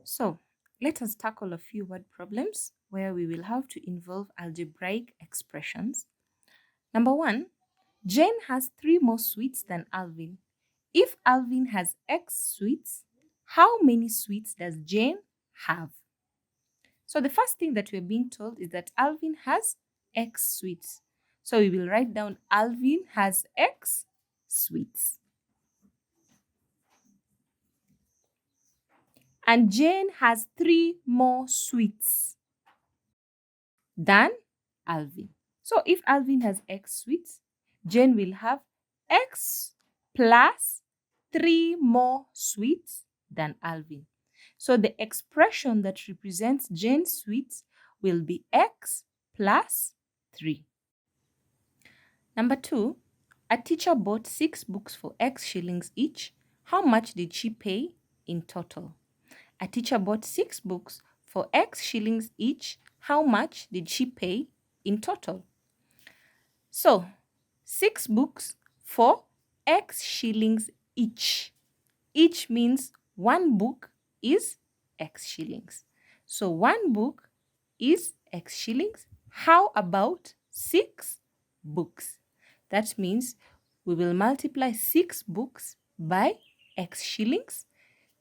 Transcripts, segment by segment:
So let us tackle a few word problems where we will have to involve algebraic expressions. Number 1, Jane has 3 more sweets than Alvin. If Alvin has X sweets, how many sweets does Jane have? So the first thing that we're being told is that Alvin has X sweets. So we will write down Alvin has X sweets. And Jane has 3 more sweets than Alvin. So if Alvin has X sweets, Jane will have X plus 3 more sweets than Alvin. So the expression that represents Jane's sweets will be X plus 3. Number 2, a teacher bought 6 books for X shillings each. How much did she pay in total? A teacher bought 6 books for X shillings each. How much did she pay in total? So, 6 books for X shillings each. Each means one book is X shillings. So, one book is X shillings. How about 6 books? That means we will multiply 6 books by X shillings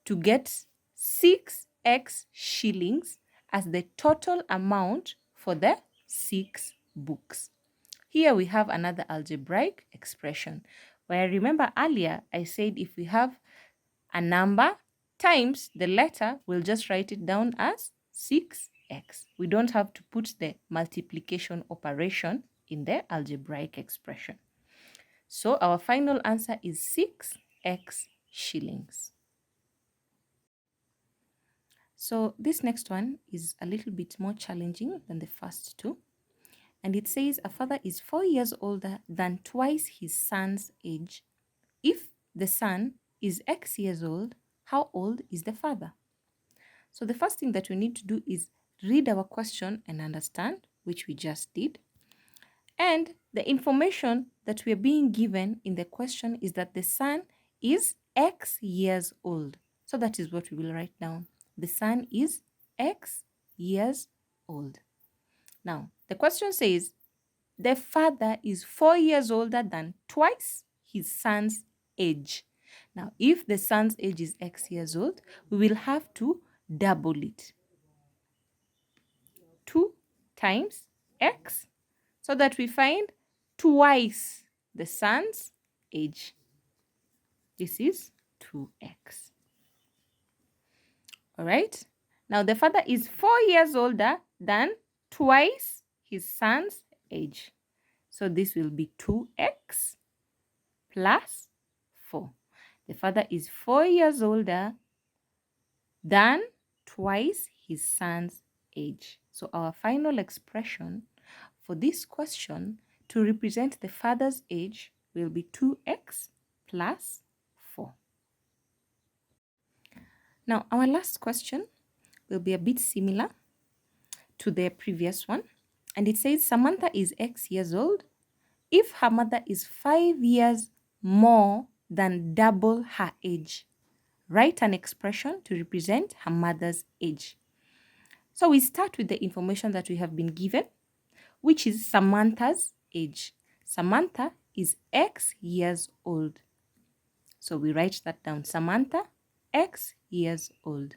to get 6X shillings as the total amount for the 6 books. Here we have another algebraic expression where remember earlier I said if we have a number times the letter, we'll just write it down as 6x. We don't have to put the multiplication operation in the algebraic expression. So our final answer is 6x shillings. So this next one is a little bit more challenging than the first two. And it says a father is 4 years older than twice his son's age. If the son is X years old, how old is the father? So the first thing that we need to do is read our question and understand, which we just did. And the information that we are being given in the question is that the son is X years old. So that is what we will write down. The son is X years old. Now, the question says, the father is 4 years older than twice his son's age. Now, if the son's age is X years old, we will have to double it. 2 times X so that we find twice the son's age. This is 2X. All right. Now, the father is 4 years older than twice his son's age. So this will be 2X plus 4. The father is 4 years older than twice his son's age. So our final expression for this question to represent the father's age will be 2X plus 4. Now, our last question will be a bit similar to the previous one. And it says Samantha is X years old if her mother is 5 years more than double her age. Write an expression to represent her mother's age. So we start with the information that we have been given, which is Samantha's age. Samantha is X years old. So we write that down. Samantha, X years old.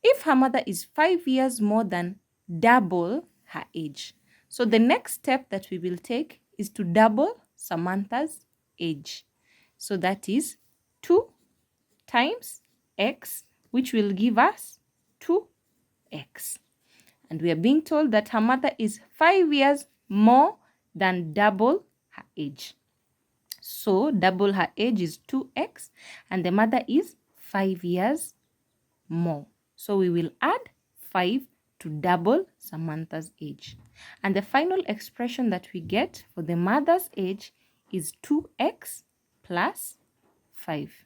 If her mother is 5 years more than double her age. So the next step that we will take is to double Samantha's age. So that is 2 times X, which will give us 2X. And we are being told that her mother is 5 years more than double her age. So double her age is 2X and the mother is 5 years more. So we will add 5 to double Samantha's age. And the final expression that we get for the mother's age is 2X plus 5.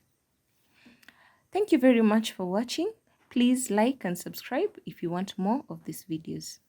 Thank you very much for watching. Please like and subscribe if you want more of these videos.